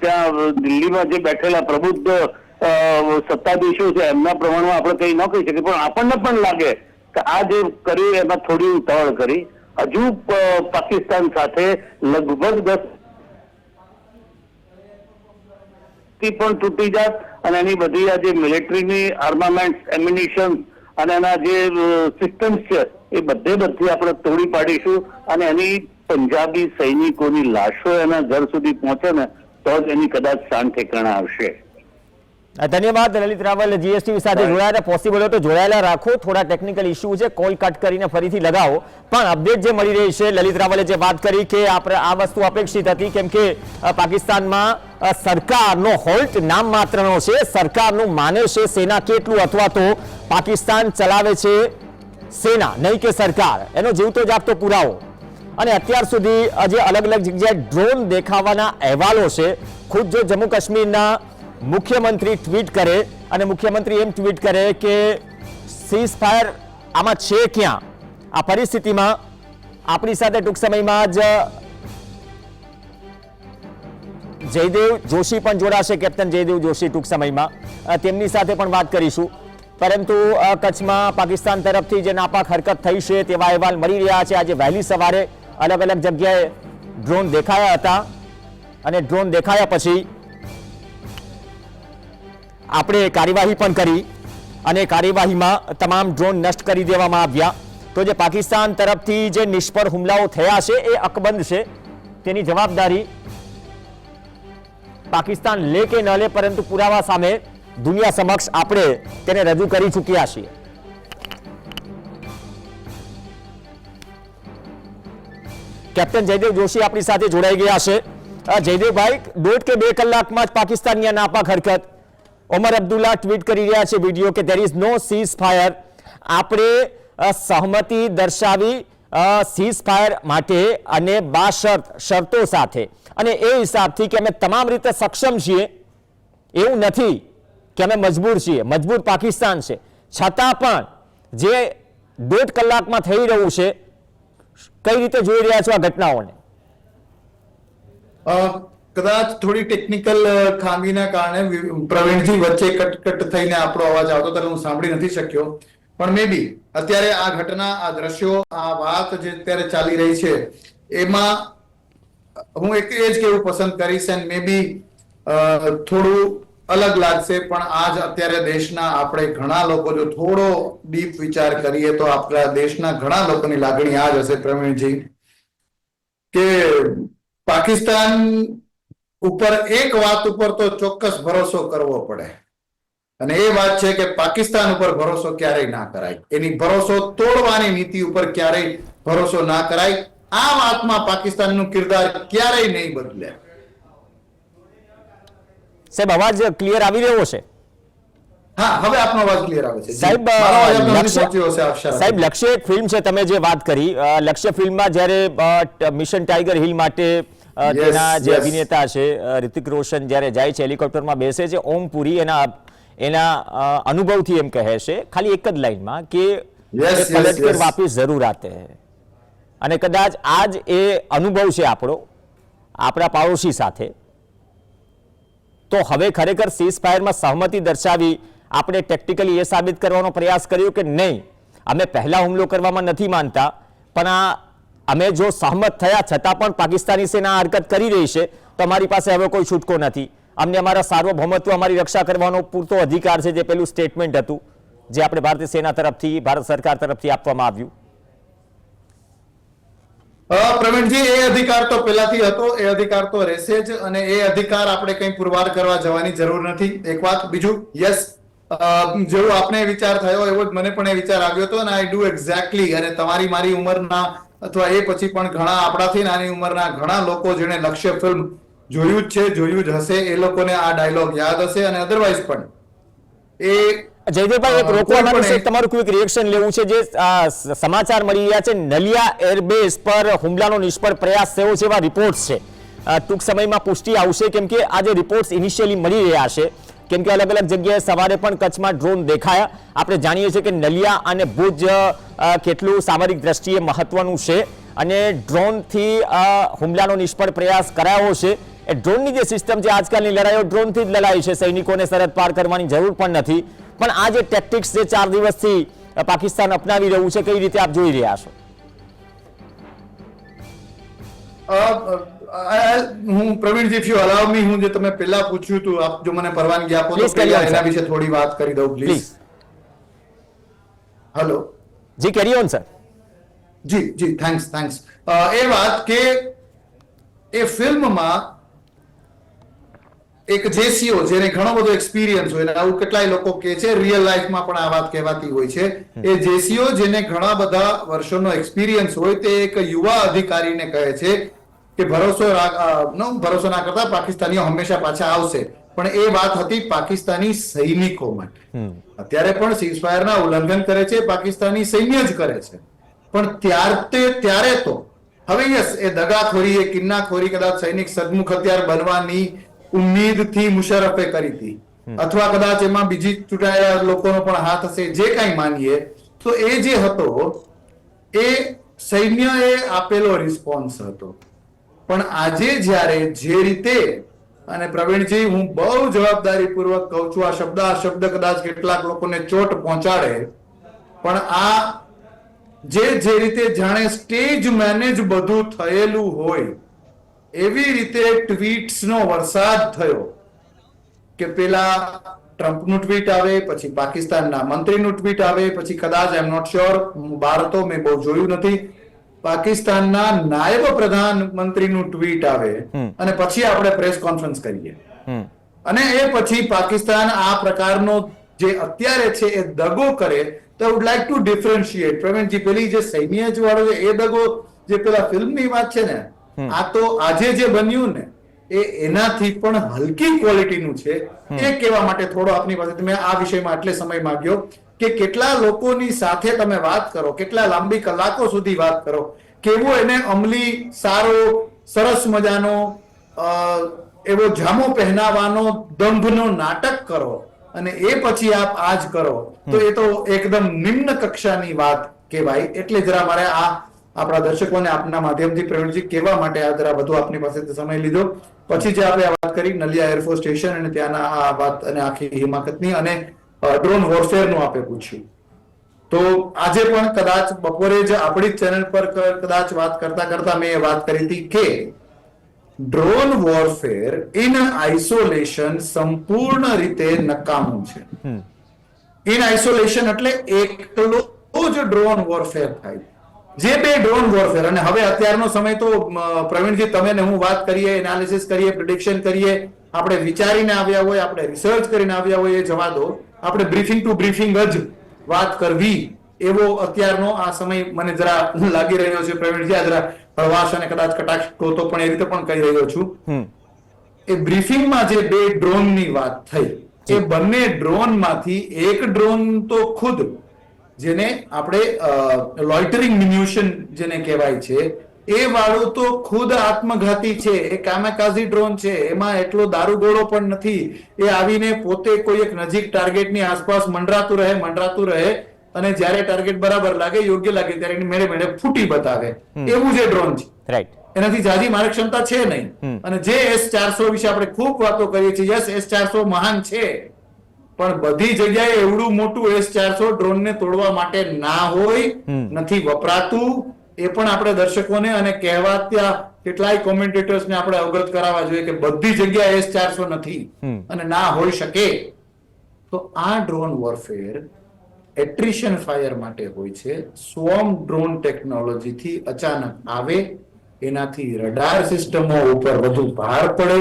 ત્યાં દિલ્હીમાં જે બેઠેલા પ્રબુદ્ધ સત્તાધીશો છે એમના પ્રમાણમાં આપણે કઈ ન કહી શકીએ, પણ આપણને પણ લાગે કે આ જે કર્યું એમાં થોડી ઉતાવળ કરી. હજુ પાકિસ્તાન સાથે લગભગ 10 પણ તૂટી જાત અને એની બધી આ જે મિલિટરીની આર્મામેન્ટ, એમ્યુનિશન અને એના જે સિસ્ટમ્સ છે એ બધી આપણે તોડી પાડીશું અને એની પંજાબી સૈનિકોની લાશો એના ઘર સુધી પહોંચે ને તો જ એની કદાચ શાન ઠેકાણા આવશે. ધન્યવાદ લલિત રાવલ, જીએસટીવી સાથે જોડાયા. પોસિબલ હોય તો જોડાયેલા રાખો, થોડા ટેકનિકલ ઇસ્યુ છે, કોલ કટ કરીને ફરીથી લગાવો. પણ અપડેટ જે મળી રહી છે, લલિત રાવલે જે વાત કરી કે આપણે આ વસ્તુ અપેક્ષિત હતી, કેમ કે પાકિસ્તાનમાં સરકારનો હોલ્ટ નામ માત્રનો છે, સરકારનું માને છે સેના કેટલું, અથવા તો પાકિસ્તાન ચલાવે છે સેના નહીં કે સરકાર, એનો જીવતો જાગતો પુરાવો. અને અત્યાર સુધી જે અલગ અલગ જગ્યાએ ડ્રોન દેખાવાના અહેવાલો છે, ખુદ જો જમ્મુ કાશ્મીરના મુખ્યમંત્રી ટ્વીટ કરે અને મુખ્યમંત્રી એમ ટ્વીટ કરે કે સીઝ ફાયર આમાં છે ક્યાં, આ પરિસ્થિતિમાં આપણી સાથે ટૂંક સમયમાં જ જયદેવ જોશી પણ જોડાશે, કેપ્ટન જયદેવ જોશી ટૂંક સમયમાં, તેમની સાથે પણ વાત કરીશું. પરંતુ કચ્છમાં પાકિસ્તાન તરફથી જે નાપાક હરકત થઈ છે તેવા અહેવાલ મળી રહ્યા છે. આજે વહેલી સવારે અલગ અલગ જગ્યાએ ડ્રોન દેખાયા હતા અને ડ્રોન દેખાયા પછી આપણે કાર્યવાહી પણ કરી અને કાર્યવાહીમાં તમામ ડ્રોન નષ્ટ કરી દેવામાં આવ્યા. તો જે પાકિસ્તાન તરફથી જે નિષ્ફળ હુમલાઓ થયા છે એ અકબંધ છે, તેની જવાબદારી પાકિસ્તાન લે કે ન લે, પરંતુ પુરાવા સામે દુનિયા સમક્ષ આપણે તેને રજૂ કરી ચૂક્યા છીએ. કેપ્ટન જયદેવ જોશી આપણી સાથે જોડાઈ ગયા છે. જયદેવભાઈ, 1.5 કે 2 કલાકમાં જ પાકિસ્તાનની આ નાપાક હરકત, ઓમર અબ્દુલ્લા ટ્વીટ કરી રહ્યા છે વિડીયો કે there is no cease fire. આપણે સહમતિ દર્શાવી સીઝ ફાયર માટે અને શરતો સાથે, અને એ હિસાબથી કે અમે તમામ રીતે સક્ષમ છીએ, એવું નથી કે અમે મજબૂર છીએ. મજબૂર પાકિસ્તાન છે, છતાં પણ જે 1.5 કલાકમાં થઈ રહ્યું છે, કઈ રીતે જોઈ રહ્યા છો આ ઘટનાઓને? કદાચ થોડી ટેકનિકલ ખામીના કારણે પ્રવીણજી વચ્ચે કટકટ થઈને આપણો અવાજ આવતો હતો, હું સાંભળી નથી શક્યો. પણ મે બી અત્યારે આ ઘટના, આ દ્રશ્યો, આ વાત જે અત્યારે ચાલી રહી છે એમાં હું એક એ જ કહેવું પસંદ કરીશ, એન્ડ મે બી થોડું અલગ લાગશે, પણ આજ અત્યારે દેશના આપણે ઘણા લોકો જો થોડો ડીપ વિચાર કરીએ તો આપણા દેશના ઘણા લોકોની લાગણી આ જ હશે પ્રવીણજી, કે પાકિસ્તાન ઉપર એક વાત ઉપર તો ચોક્કસ ભરોસો કરવો પડે, અને એ વાત છે કે પાકિસ્તાન ઉપર ભરોસો ક્યારેય ના કરાય. એની ભરોસો તોડવાની નીતિ ઉપર ક્યારેય ભરોસો ના કરાય. આ વાતમાં પાકિસ્તાનનું કિરદાર ક્યારેય નહીં બદલે. સાહેબ, અવાજ ક્લિયર આવી રહ્યો છે? હા, હવે આપનો અવાજ ક્લિયર આવે છે સાહેબ. સાહેબ, લક્ષ્ય એક ફિલ્મ છે, તમે જે વાત કરી, લક્ષ્ય ફિલ્મમાં જ્યારે મિશન ટાઈગર હિલ માટે તેના જે અભિનેતા છે ઋતિક રોશન જ્યારે જાય છે, હેલિકોપ્ટરમાં બેસે છે, ઓમ પુરી એના અનુભવથી એમ કહે છે ખાલી એક જ લાઈનમાં કે પલટકર વાપિસ જરૂર આતે હૈ. અને કદાચ આજ એ અનુભવ છે આપણા પાડોશી સાથે. તો હવે ખરેખર સીઝ ફાયરમાં સહમતિ દર્શાવી આપણે ટેક્ટિકલી એ સાબિત કરવાનો પ્રયાસ કર્યો કે નહીં, અમે પહેલા હુમલો કરવામાં નથી માનતા, પણ અમે જો સહમત થયા છતાં પણ પાકિસ્તાની સેના હરકત કરી રહી છે તો અમારી પાસે હવે કોઈ છૂટકો નથી. અમને અમારા સાર્વભૌમત્વ, અમારી રક્ષા કરવાનો પૂરતો અધિકાર છે, જે પેલું સ્ટેટમેન્ટ હતું જે આપણે ભારતીય સેના તરફથી, ભારત સરકાર તરફથી આપવામાં આવ્યું. પ્રવીણજી, એ અધિકાર તો પહેલાથી હતો, એ અધિકાર તો રહેશે જ, અને એ અધિકાર આપણે કંઈ પુરવાર કરવા જવાની જરૂર નથી. એક વાત. બીજું, યસ, જેવો આપને વિચાર થયો એવો જ મને પણ એ વિચાર આવ્યો હતો, અને આઈ ડુ એક્ઝેક્ટલી. અને તમારી મારી ઉંમરના અથવા એ પછી પણ ઘણા આપણાથી નાની ઉંમરના ઘણા લોકો જેને લક્ષ્ય ફિલ્મ જોયું જ છે, જોયું જ હશે, એ લોકોને આ ડાયલોગ યાદ હશે. અને અધરવાઇઝ પણ એ જયદેવભાઈ, એક રોકવા માટે છે, તમારું ક્વિક રિએક્શન લેવું છે. જે સમાચાર મળી રહ્યા છે, નલિયા એરબેઝ પર હુમલાનો નિષ્ફળ પ્રયાસ થયો છે એવા રિપોર્ટ્સ છે. ટૂંક સમયમાં પુષ્ટિ આવશે, કેમ કે આ જે રિપોર્ટ્સ ઇનિશિયલી મળી રહ્યા છે, કેમ કે અલગ અલગ જગ્યાએ સવારે પણ કચ્છમાં ડ્રોન દેખાયા. આપણે જાણીએ છીએ કે નલિયા અને ભુજ કેટલું સામરિક દ્રષ્ટિએ મહત્વનું છે, અને ડ્રોનથી હુમલાનો નિષ્ફળ પ્રયાસ કરાયો છે. એ ડ્રોનની જે સિસ્ટમ છે, આજકાલની લડાઈઓ ડ્રોનથી જ લડાઈ છે, સૈનિકોને સરહદ પાર કરવાની જરૂર પણ નથી. પણ આ જે ટેક્ટિક્સ જે 4 દિવસથી પાકિસ્તાન અપનાવી રહ્યું છે, કઈ રીતે આપ જોઈ રહ્યા છો? હું પ્રવીણજી, ઇફ યુ અલાવ મી, હું જે તમે પહેલા પૂછ્યું હતું, આપ જો મને પરવાનગી આપો તો પહેલા એના વિશે થોડી વાત કરી દઉં, પ્લીઝ. હેલો જી, કેરી ઓન સર. જી જી, થેન્ક્સ. એ વાત કે એ ફિલ્મમાં એક જેસીઓ જેને ઘણો બધો એક્સપિરિયન્સ હોય, આવું કેટલાય લોકો કહે છે, રિયલ લાઈફમાં પણ આ વાત કહેવાતી હોય છે. એ જેસીઓ જેને ઘણા બધા વર્ષોનો એક્સપિરિયન્સ હોય, તે એક યુવા અધિકારીને કહે છે કે ભરોસો ના કરતા પાકિસ્તાનીઓ હંમેશા પાછા આવશે. પણ એ વાત હતી પાકિસ્તાની સૈનિકો માટે. અત્યારે પણ સીઝફાયરના ઉલ્લંઘન કરે છે પાકિસ્તાની સૈન્ય જ કરે છે, પણ ત્યારે તો હવે યસ, એ દગાખોરી, એ કિન્નાખોરી કદાચ સૈનિક સદમુખ હથિયાર બનવાની ઉમ્મીદથી મુશર્રફે કરી હતી, અથવા કદાચ એમાં બીજી ચૂંટાયેલા લોકોનો પણ હાથ હશે, જે કાંઈ માનીએ તો એ જે હતો એ સૈન્યએ આપેલો રિસ્પોન્સ હતો. પણ આજે જ્યારે જે રીતે, અને પ્રવીણજી, હું બહુ જવાબદારીપૂર્વક કહું છું, આ શબ્દ કદાચ કેટલાક લોકોને ચોટ પહોંચાડે, પણ આ જે રીતે જાણે સ્ટેજ મેનેજ બધું થયેલું હોય એવી રીતે ટ્વીટ્સનો વરસાદ થયો. કે પેલા ટ્રમ્પનું ટ્વીટ આવે, પછી પાકિસ્તાનના મંત્રીનું ટ્વીટ આવે, પછી કદાચ આઈ એમ નોટ શ્યોર, બહાર તો મેં બહુ જોયું નથી, પાકિસ્તાનના નાયબ પ્રધાનમંત્રીનું ટ્વીટ આવે, અને પછી આપણે પ્રેસ કોન્ફરન્સ કરીએ. અને એ પછી પાકિસ્તાન આ પ્રકારનો જે અત્યારે છે એ દગો કરે, તો I would like to differentiate. Praveenji, પેલી જે સૈન્ય વાળો છે એ દગો જે પેલા ફિલ્મની વાત છે ને, આ તો આજે જે બન્યું ને એ એનાથી પણ હલકી ક્વોલિટીનું છે. એ કહેવા માટે થોડો આપની પાસે મેં આ વિષયમાં એટલે સમય માંગ્યો કે કેટલા લોકોની સાથે તમે વાત કરો, કેટલા લાંબી કલાકો સુધી વાત કરો, કેવો એને અમલી સારો સરસ મજાનો એવો જામો પહેનાવાનો દંભનો નાટક કરો, અને એ પછી આપ આજ કરો, તો એ તો એકદમ નિમ્ન કક્ષાની વાત કહેવાય. એટલે જરા મારે આ આપણા દર્શકોને આપના માધ્યમથી પ્રવીણજી કહેવા માટે આ જરા બધું આપની પાસેથી સમય લીધો. પછી જે આપણે વાત કરી નલિયા એરફોર્સ સ્ટેશન અને ત્યાંના આ વાત અને આખી હિમાકતની અને ડ્રોન વોરફેરનું આપણે પૂછ્યું, તો આજે પણ કદાચ બપોરે જ આપણી ચેનલ પર કદાચ વાત કરતા કરતા મેં વાત કરી હતી કે ડ્રોન વોરફેર ઇન આઇસોલેશન સંપૂર્ણ રીતે નકામું છે. ઇન આઇસોલેશન એટલે એકલો જ ડ્રોન વોરફેર થાય. જે બે ડ્રોન વોરફેર, અને હવે અત્યારનો સમય તો પ્રવીણજી તમે ને હું વાત કરીએ, એનાલિસિસ કરીએ, પ્રિડિક્શન કરીએ, આપણે વિચારીને આવ્યા હોય, આપણે રિસર્ચ કરીને આવ્યા હોય એ જવા દો, આપણે બ્રીફિંગ ટુ બ્રીફિંગ જ વાત કરવી એવો અત્યારનો આ સમય મને જરા લાગી રહ્યો છે. પ્રવીણજી, આ જરા હળવાશ અને કદાચ કટાક્ષ તો પણ એ રીતે પણ કહી રહ્યો છું. એ બ્રીફિંગમાં જે બે ડ્રોનની વાત થઈ, એ બંને ડ્રોનમાંથી એક ડ્રોન તો ખુદ જેને આપણે લોઇટરિંગ મિન્યુશન જેને કહેવાય છે, એ વાળું તો ખુદ આત્મઘાતી છે. એ કામેકાઝી ડ્રોન છે, એમાં એટલો દારૂગોળો પણ નથી. એ આવીને પોતે કોઈ એક નજીક ટાર્ગેટની આસપાસ મંડરાતું રહે, અને જ્યારે ટાર્ગેટ બરાબર લાગે, યોગ્ય લાગે, ત્યારે એની મેળે મેળે ફૂટી બતાવે. એવું જે ડ્રોન છે, રાઈટ, એનાથી જાજી મારક ક્ષમતા છે નહીં. અને જે S-400 વિશે આપણે ખૂબ વાતો કરીએ છીએ, યસ, S-400 મહાન છે, પણ બધી જગ્યાએ એવડું મોટું S-400 ડ્રોનને તોડવા માટે ના હોય, નથી વપરાતું. એ પણ આપણે દર્શકોને અને કહેવાતા કેટલાય કોમેન્ટેટર્સને આપણે અવગત કરાવવા જોઈએ કે બધી જગ્યાએ S-400 નથી અને ના હોઈ શકે. તો આ ડ્રોન વોરફેર એટ્રિશન ફાયર માટે હોય છે. સ્વોર્મ ડ્રોન ટેકનોલોજીથી અચાનક આવે, એનાથી રડાર સિસ્ટમો ઉપર વધુ ભાર પડે,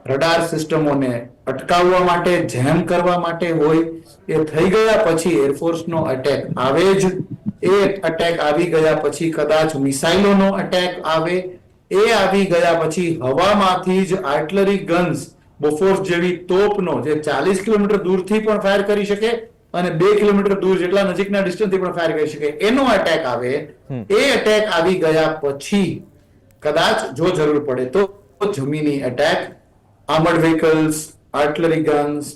રડાર સિસ્ટમોને અટકાવવા માટે, જેમ કરવા માટે હોય. એ થઈ ગયા પછી એરફોર્સનો અટેક આવે જ. એ અટેક આવી ગયા પછી કદાચ મિસાઇલોનો અટેક આવે. એ આવી ગયા પછી હવામાંથી જ આર્ટિલરી ગન્સ, બોફોર્સ જેવી તોપનો જે 40 કિલોમીટર દૂરથી પણ ફાયર કરી શકે અને 2 કિલોમીટર દૂર જેટલા નજીકના ડિસ્ટન્સથી પણ ફાયર કરી શકે, એનો અટેક આવે. એ અટેક આવી ગયા પછી કદાચ જો જરૂર પડે તો જમીની attack, armoured vehicles, artillery guns,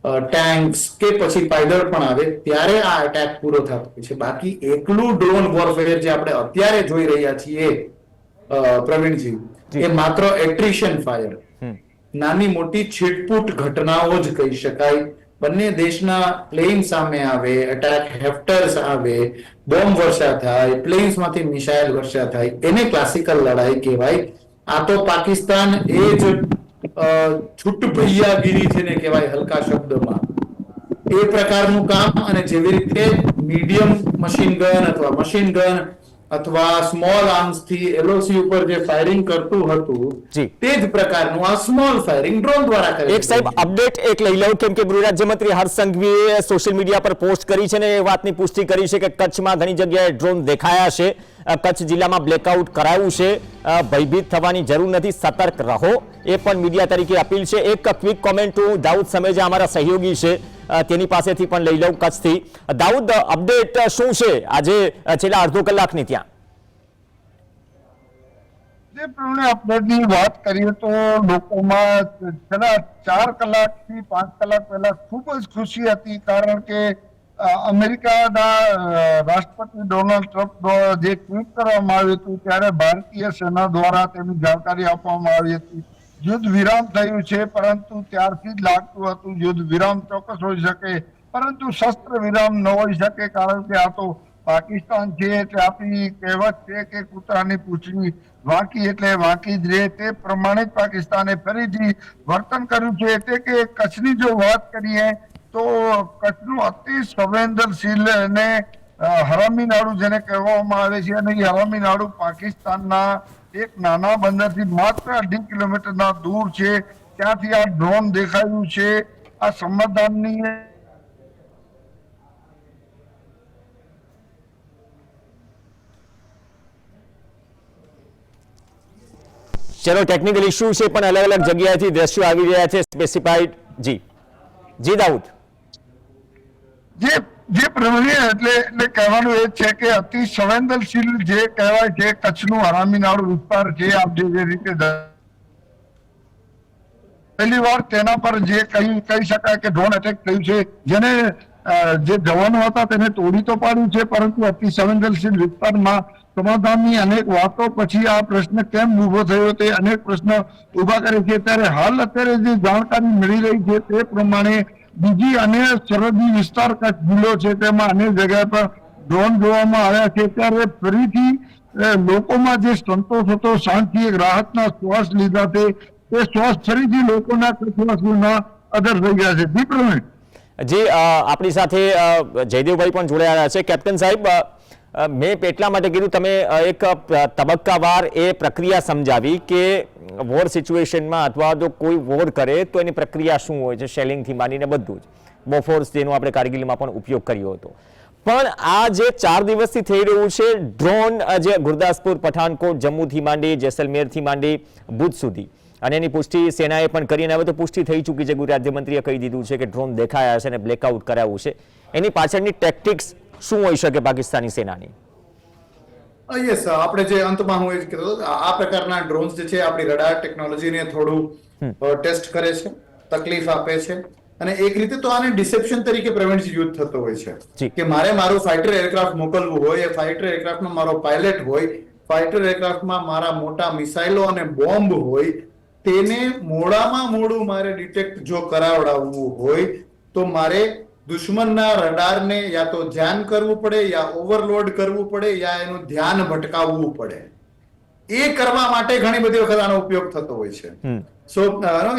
tanks કે પછી પાયદળ પણ આવે, ત્યારે આ અટેક પૂરો થતો હોય છે. બાકી એકલું ડ્રોન વોરફેર જે આપણે અત્યારે જોઈ રહ્યા છીએ પ્રવીણજી, એ માત્ર એટ્રિશન ફાયર, નાની મોટી છીટપૂટ ઘટનાઓ જ કહી શકાય. બંને દેશના પ્લેન સામે આવે, અટેક હેફ્ટર્સ આવે, બોમ્બ વર્ષા થાય, પ્લેન્સમાંથી મિસાઇલ વર્ષા થાય, એને ક્લાસિકલ લડાઈ કહેવાય. આ તો પાકિસ્તાન એ જ છૂટભૈયાગીરી છે ને કહેવાય હલકા શબ્દમાં, એ પ્રકારનું કામ. અને જેવી રીતે મીડિયમ મશીન ગન અથવા મશીન ગન અથવા સ્મોલ આર્મ્સ થી એલઓસી ઉપર જે ફાયરિંગ કરતું હતું, તે જ પ્રકારનું આ સ્મોલ ફાયરિંગ ડ્રોન દ્વારા કરે છે. એક સાહેબ અપડેટ એક લઈ લઉં, કેમ કે ગૃહ રાજ્યમંત્રી હર્ષ સંઘવીએ સોશિયલ મીડિયા પર પોસ્ટ કરી છે ને એ વાતની પુષ્ટિ કરી છે કે કચ્છમાં ઘણી જગ્યાએ ડ્રોન દેખાયા છે. કચ્છ જિલ્લામાં બ્લેકઆઉટ કરાયું છે. ભયભીત થવાની જરૂર નથી, સતર્ક રહો, એ પણ મીડિયા તરીકે અપીલ છે. એક ક્વિક કોમેન્ટ હું દાઉદ સમેજા અમારા સહયોગી છે તેની પાસેથી પણ લઈ લઉં કચ્છથી. દાઉદ, અપડેટ શું છે આજે છેલ્લા અડધો કલાકની ત્યાં? જે પ્રમાણે અપડેટની વાત કરીએ તો લોકોમાં છેલ્લા 4 કલાકથી 5 કલાક પહેલા ખૂબ જ ખુશી હતી, કારણ કે અમેરિકાના રાષ્ટ્રપતિ ડોનાલ્ડ ટ્રમ્પ જે ટ્વીટ કરવામાં આવ્યું હતું ત્યારે ભારતીય સેના દ્વારા તેની જાણકારી આપવામાં આવી હતી. યુદ્ધ વિરામ થયું છે, પરંતુ ત્યારથી જ લાગતું હતું યુદ્ધ વિરામ ચોક્કસ હોઈ શકે, પરંતુ શસ્ત્ર વિરામ ન હોઈ શકે, કારણ કે આ તો પાકિસ્તાન છે. એટલે આપણી કહેવત છે કે કૂતરાની પૂંછડી વાંકી એટલે વાંકી જ રહે. તે પ્રમાણે જ પાકિસ્તાને ફરીથી વર્તન કર્યું છે. એટલે કે કચ્છની જો વાત કરીએ તો કચ્છનું અતિ સંવેદનશીલ અને હરામી નાડું જેને કહેવામાં આવે છે, અને એ હરામી નાડું પાકિસ્તાનના એક નાના બંદરથી માત્ર 2.5 કિલોમીટરના દૂર છે. ત્યાંથી આ ડ્રોન દેખાયું છે. આ સમાધાનની ચલો, ટેકનિકલ ઇશ્યુ છે પણ અલગ અલગ જગ્યાએથી દ્રશ્યો આવી રહ્યા છે સ્પેસિફાઈડ. જી દાઉદ. જે પ્રમાણે એટલે કહેવાનું એ છે કે અતિ સંવેદનશીલ જે કહેવાય છે કચ્છનું હરામી નાડું વિસ્તાર છે. આપ જે રીતે પહેલી વાર તેના પર જે કહી શકાય કે ડ્રોન એટેક થયું છે, જેને જે જવાનો હતા તેને તોડી તો પાડ્યું છે, પરંતુ અતિ સંવેદનશીલ વિસ્તારમાં સમાધાનની અનેક વાતો પછી આ પ્રશ્ન કેમ ઉભો થયો તે અનેક પ્રશ્ન ઉભા કરે છે. ત્યારે હાલ અત્યારે જે જાણકારી મળી રહી છે તે પ્રમાણે બીજી અન્ય સરહદી વિસ્તાર કચ્છ જિલ્લો છે તેમાં અનેક જગ્યા પર ડ્રોન જોવામાં આવ્યા છે. ત્યારે ફરીથી લોકોમાં જે સંતોષ હતો, શાંતિ, એક રાહતના શ્વાસ લીધા છે, તે શ્વાસ ફરીથી લોકોના કચ્છવાસીઓના અદર થઈ ગયા છે. જી પ્રવીણ. જી, આપણી સાથે જયદેવભાઈ પણ જોડાયા છે. કેપ્ટન સાહેબ, મેં એટલા માટે કીધું તમે એક તબક્કાવાર એ પ્રક્રિયા સમજાવી કે વોર સિચ્યુએશનમાં અથવા જો કોઈ વોર કરે તો એની પ્રક્રિયા શું હોય છે, શેલિંગથી માંડીને બધું જ, બોફોર્સ જેનો આપણે કારગિલમાં પણ ઉપયોગ કર્યો હતો. પણ આ જે 4 દિવસથી થઈ રહ્યું છે ડ્રોન, જે ગુરદાસપુર, પઠાનકોટ, જમ્મુથી માંડી, જેસલમેરથી માંડી ભુજ સુધી, અને એની પુષ્ટિ સેનાએ પણ કરી, અને હવે તો પુષ્ટિ થઈ ચૂકી છે. ગૃહ રાજ્યમંત્રીએ કહી દીધું છે કે ડ્રોન દેખાયા છે અને બ્લેકઆઉટ કરાવ્યું છે. એની પાછળની ટેક્ટિક્સ શું હોઈ શકે પાકિસ્તાની સેનાની? યસ, આપણે જે અંતમાં હું એ જ કહેતો હતો, આ પ્રકારના ડ્રોન્સ જે છે આપણી રડાર ટેકનોલોજીને થોડું ટેસ્ટ કરે છે, તકલીફ આપે છે. અને એક રીતે તો આને ડિસેપ્શન તરીકે પ્રવીણજી યુઝ થતો હોય છે કે મારે મારું ફાઇટર એરક્રાફ્ટ મોકલવું હોય, એ ફાઇટર એરક્રાફ્ટમાં મારો પાયલટ હોય, ફાઇટર એરક્રાફ્ટમાં મારા મોટા મિસાઇલો અને બોમ્બ હોય, તેને મોડામાં મોડું મારે ડિટેક્ટ જો કરાવડાવવું હોય તો મારે દુશ્મનના રડારને યા તો ધ્યાન કરવું પડે, યા ઓવરલોડ કરવું પડે, યા એનું ધ્યાન ભટકાવવું પડે. એ કરવા માટે ઘણી બધી વખત આનો ઉપયોગ થતો હોય છે. So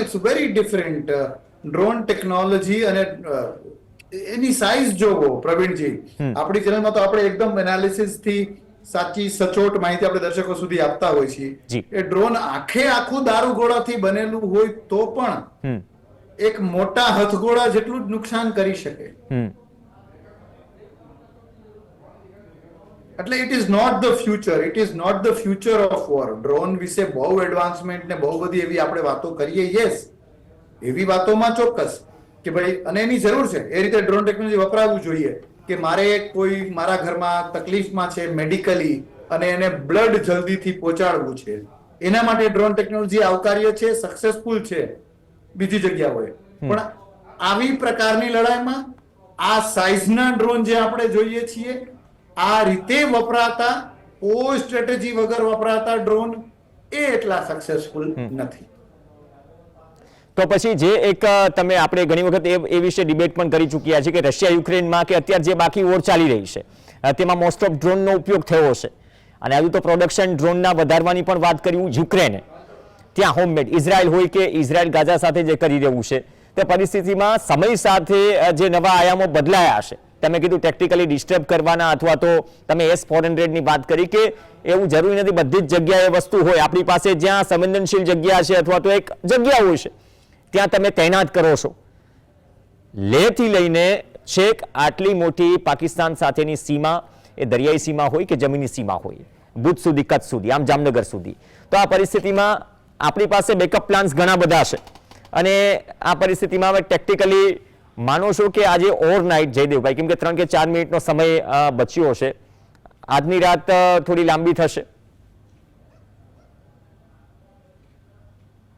it's very different. Drone technology અને એની સાઇઝ જોવો પ્રવીણજી. આપણી ચેનલમાં તો આપણે એકદમ એનાલિસિસ થી સાચી સચોટ માહિતી આપણે દર્શકો સુધી આપતા હોય જી. છીએ. એ ડ્રોન આખું દારૂગોળાથી બનેલું હોય તો પણ એક મોટા હથગોળા જેટલું જ નુકસાન કરી શકે. એટલે it is not the future, it is not the future of war. Drone વિશે બહુ એડવાન્સમેન્ટ ને બહુ બધી એવી આપણે વાતો કરીએ, યસ, એવી વાતોમાં ચોક્કસ કે ભાઈ, અને એની જરૂર છે, એ રીતે ડ્રોન ટેકનોલોજી વપરાવવું જોઈએ કે મારે કોઈ મારા ઘરમાં તકલીફમાં છે મેડિકલી અને એને બ્લડ જલ્દીથી પહોંચાડવું છે, એના માટે ડ્રોન ટેકનોલોજી આવકાર્ય છે, સક્સેસફુલ છે બીજી જગ્યાઓએ. પણ આવી પ્રકારની લડાઈમાં આ સાઇઝના ડ્રોન જે આપણે જોઈએ છીએ, આ રીતે વપરાતા, કોઈ સ્ટ્રેટેજી વગર વપરાતા ડ્રોન એ એટલા સક્સેસફુલ નથી. તો પછી જે એક તમે આપણે ઘણી વખત એ વિશે ડિબેટ પણ કરી ચૂક્યા છે કે રશિયા યુક્રેનમાં કે અત્યારે જે બાકી વોર ચાલી રહી છે તેમાં મોસ્ટ ઓફ ડ્રોનનો ઉપયોગ થયો છે, અને હજુ તો પ્રોડક્શન ડ્રોનના વધારવાની પણ વાત કર્યું યુક્રેને, ત્યાં હોમમેડ ઇઝરાયલ હોય કે ઇઝરાયલ ગાઝા સાથે જે કરી રહ્યું છે તે પરિસ્થિતિમાં સમય સાથે જે નવા આયામો બદલાયા હશે. તમે કીધું ટેક્ટિકલી ડિસ્ટર્બ કરવાના, અથવા તો તમે S-400ની વાત કરી કે એવું જરૂરી નથી બધી જ જગ્યાએ વસ્તુ હોય. આપણી પાસે જ્યાં સંવેદનશીલ જગ્યા છે અથવા તો એક જગ્યા હોય છે ત્યાં તમે તૈનાત કરો છો. લેહથી લઈને છેક આટલી મોટી પાકિસ્તાન સાથેની સીમા, એ દરિયાઈ સીમા હોય કે જમીની સીમા હોય, ભુજ સુધી, કચ્છ સુધી, આમ જામનગર સુધી, તો આ પરિસ્થિતિમાં આપણી પાસે બેકઅપ પ્લાન્સ ઘણા બધા છે. અને આ પરિસ્થિતિમાં હવે ટેક્ટિકલી માનો છો કે આજે ઓવરનાઇટ, જયદેવભાઈ, કેમ કે 3 કે 4 મિનિટનો સમય બચ્યો છે, આજની રાત થોડી લાંબી થશે?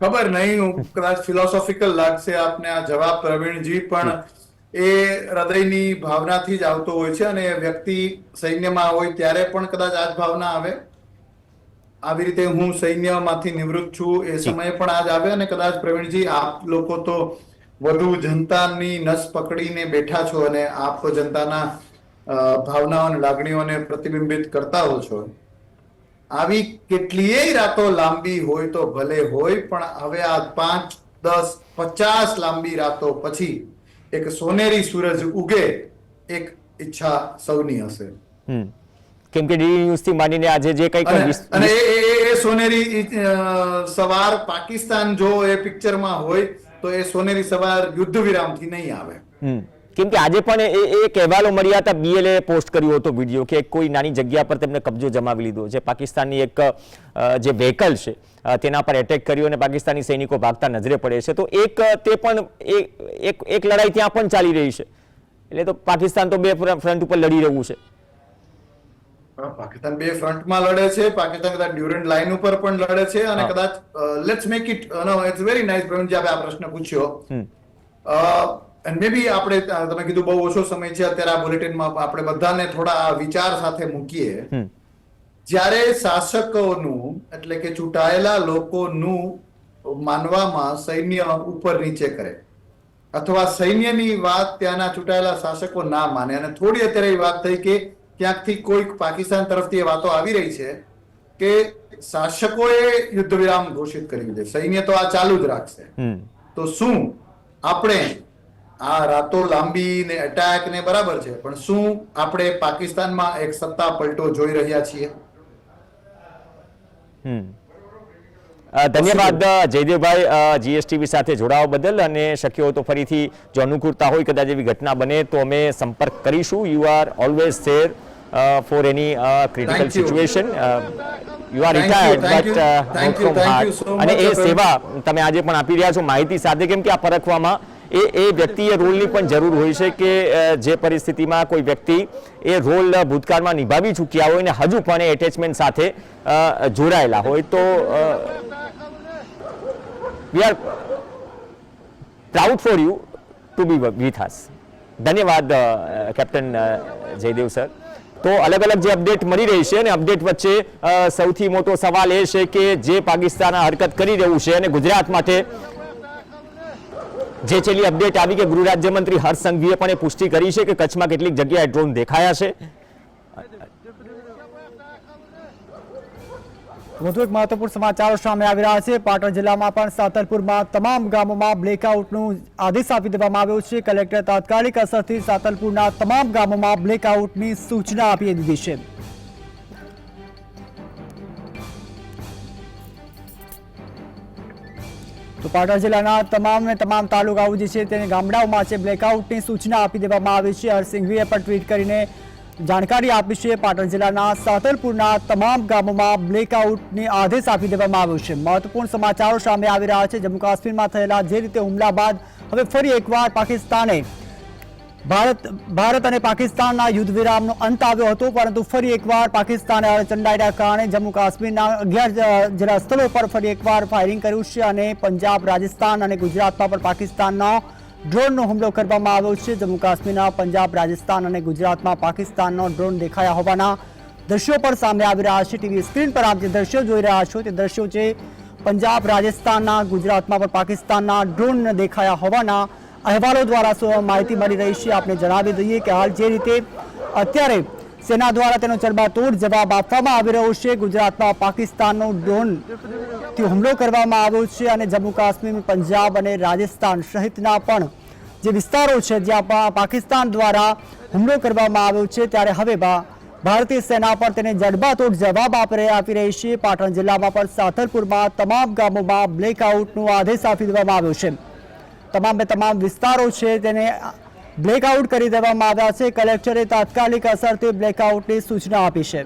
ખબર નહીં, કદાચ ફિલોસોફિકલ લાગશે આપને આ જવાબ પ્રવીણજી, પણ એ હૃદયની ભાવનાથી જ આવતો હોય છે. અને વ્યક્તિ સૈન્યમાં હોય ત્યારે પણ કદાચ આ જ ભાવના આવે. આવી રીતે હું સૈન્યમાંથી નિવૃત્ત છું એ સમયે પણ આ જ આવે. અને કદાચ પ્રવીણજી આપ લોકો તો વધુ જનતાની નસ પકડીને બેઠા છો અને આપ તો જનતાના ભાવનાઓ અને લાગણીઓને પ્રતિબિંબિત કરતા હો છો. આવી કેટલીય રાતો લાંબી હોય તો ભલે હોય, પણ હવે આ 5, 10, 50 લાંબી રાતો પછી એક સોનેરી સૂરજ ઉગે, એક ઈચ્છા સૌની હશે. કેમ કે ડીડી ન્યૂઝ થી માંડીને આજે જે કંઈ અને એ સોનેરી સવાર પાકિસ્તાન જો એ પિક્ચરમાં હોય તો એ સોનેરી સવાર યુદ્ધ વિરામથી નહીં આવે. કેમ કે આજે પણ એક અહેવાલો મળ્યા હતા, BLA પોસ્ટ કર્યો હતો વિડીયો કે કોઈ નાની જગ્યા પર તેમને કબજો જમાવી લીધો છે. પાકિસ્તાનની એક જે વ્હીકલ છે તેના પર એટેક કર્યો અને પાકિસ્તાની સૈનિકો ભાગતા નજરે પડે છે. તો તે પણ એક લડાઈ ત્યાં પણ ચાલી રહી છે. એટલે તો પાકિસ્તાન તો બે ફ્રન્ટ ઉપર લડી રહ્યું છે. પાકિસ્તાન બે ફ્રન્ટમાં લડે છે. પાકિસ્તાન કદાચ ડ્યુરન્ટ લાઇન ઉપર પણ લડે છે. અને કદાચ let's make it, no it's very nice Praveenji આપે આ પ્રશ્ન પૂછ્યો. એન્ડ મે બી આપણે, તમે કીધું બહુ ઓછો સમય છે અત્યારે આ બુલેટિનમાં, આપણે બધાને થોડા વિચાર સાથે મૂકીએ. જ્યારે શાસકોનું, એટલે કે ચૂંટાયેલા લોકોનું માનવામાં સૈન્ય ઉપર નીચે કરે, અથવા સૈન્યની વાત ત્યાંના ચૂંટાયેલા શાસકો ના માને, અને થોડી અત્યારે એ વાત થઈ કે ક્યાંકથી કોઈક પાકિસ્તાન તરફથી એ વાતો આવી રહી છે કે શાસકોએ યુદ્ધ વિરામ ઘોષિત કર્યું છે, સૈન્ય તો આ ચાલુ જ રાખશે. તો શું આપણે આ રાતો લાંબી ને એટેક ને બરાબર છે, પણ શું આપણે પાકિસ્તાનમાં એક સત્તા પલટો જોઈ રહ્યા છીએ? ધન્યવાદ જયદેવભાઈ GSTV સાથે જોડાવા બદલ. અને શક્ય હોય તો ફરીથી જો અનુકૂળતા હોય, કદાચ એવી ઘટના બને તો અમે સંપર્ક કરીશું. You are always there for any critical situation. You are retired but not from heart. અને એ સેવા તમે આજે પણ આપી રહ્યા છો માહિતી સાથે, કેમ કે આ પરખવામાં એ વ્યક્તિએ રોલની પણ જરૂર હોય છે કે જે પરિસ્થિતિમાં કોઈ વ્યક્તિ એ રોલ ભૂતકાળમાં નિભાવી ચૂક્યા હોય ને હજુ પણ એ એટેચમેન્ટ સાથે જોડાયેલા હોય. તો we are proud for you to be with us. ધન્યવાદ કેપ્ટન જયદેવ સર. તો અલગ અલગ જે અપડેટ મળી રહી છે, અને અપડેટ વચ્ચે સૌથી મોટો સવાલ એ છે કે જે પાકિસ્તાન હરકત કરી રહ્યું છે, અને ગુજરાત માટે જે છેલ્લી અપડેટ આવી કે ગૃહ રાજ્યમંત્રી હર્ષ સંઘવીએ પણ એ પુષ્ટિ કરી છે કે કચ્છમાં કેટલીક જગ્યાએ ડ્રોન દેખાયા છે. વધુ એક મહત્વપૂર્ણ સમાચારો સામે આવી રહ્યા છે. પાટણ જિલ્લામાં પણ સાતલપુરમાં તમામ ગામોમાં બ્લેકઆઉટનું આદેશ આપી દેવામાં આવ્યો છે. કલેક્ટર તાત્કાલિક અસરથી સાતલપુરના તમામ ગામોમાં બ્લેકઆઉટની સૂચના આપી દીધી છે. તો પાટણ જિલ્લાના તમામ તાલુકાઓ જે છે તેને ગામડાઓમાં છે બ્લેકઆઉટની સૂચના આપી દેવામાં આવી છે. હરસિંઘવીએ પણ ટ્વીટ કરીને જાણકારી આપી છે. પાટણ જિલ્લાના સાતલપુરના તમામ ગામોમાં બ્લેકઆઉટની આદેશ આપી દેવામાં આવ્યો છે. મહત્વપૂર્ણ સમાચારો સામે આવી રહ્યા છે. જમ્મુ કાશ્મીરમાં થયેલા જે રીતે હુમલા બાદ હવે ફરી એકવાર પાકિસ્તાને ભારત અને પાકિસ્તાનના યુદ્ધ વિરામનો અંત આવ્યો હતો, પરંતુ ફરી એકવાર પાકિસ્તાને અડચણડાઈના કારણે જમ્મુ કાશ્મીરના 11 જેટલા સ્થળો પર ફરી એકવાર ફાયરિંગ કર્યું છે અને પંજાબ, રાજસ્થાન અને ગુજરાતમાં પણ પાકિસ્તાનનો ડ્રોનનો હુમલો કરવામાં આવ્યો છે. જમ્મુ કાશ્મીરના પંજાબ, રાજસ્થાન અને ગુજરાતમાં પાકિસ્તાનનો ડ્રોન દેખાયા હોવાના દ્રશ્યો પણ સામે આવી રહ્યા છે. ટીવી સ્ક્રીન પર આપ જે દ્રશ્યો જોઈ રહ્યા છો તે દ્રશ્યો છે પંજાબ, રાજસ્થાનના, ગુજરાતમાં પણ પાકિસ્તાનના ડ્રોન દેખાયા હોવાના અહેવાલો દ્વારા માહિતી મળી રહી છે. આપને જણાવી દઈએ કે હાલ જે રીતે અત્યારે સેના દ્વારા તેનો જડબાતોડ જવાબ આપવામાં આવી રહ્યો છે. ગુજરાતમાં પાકિસ્તાનનો ડ્રોનથી હુમલો કરવામાં આવ્યો છે અને જમ્મુ કાશ્મીર, પંજાબ અને રાજસ્થાન સહિતના પણ જે વિસ્તારો છે જ્યાં પાકિસ્તાન દ્વારા હુમલો કરવામાં આવ્યો છે, ત્યારે હવે ભારતીય સેના પણ તેને જડબાતોડ જવાબ આપી રહી છે. પાટણ જિલ્લામાં પણ સાતલપુરમાં તમામ ગામોમાં બ્લેકઆઉટનો આદેશ આપી દેવામાં આવ્યો છે. તમામ વિસ્તારો છે તેને બ્લેકઆઉટ કરી દેવામાં આવ્યા છે. કલેક્ટરે તાત્કાલિક અસરથી બ્લેકઆઉટની સૂચના આપી છે.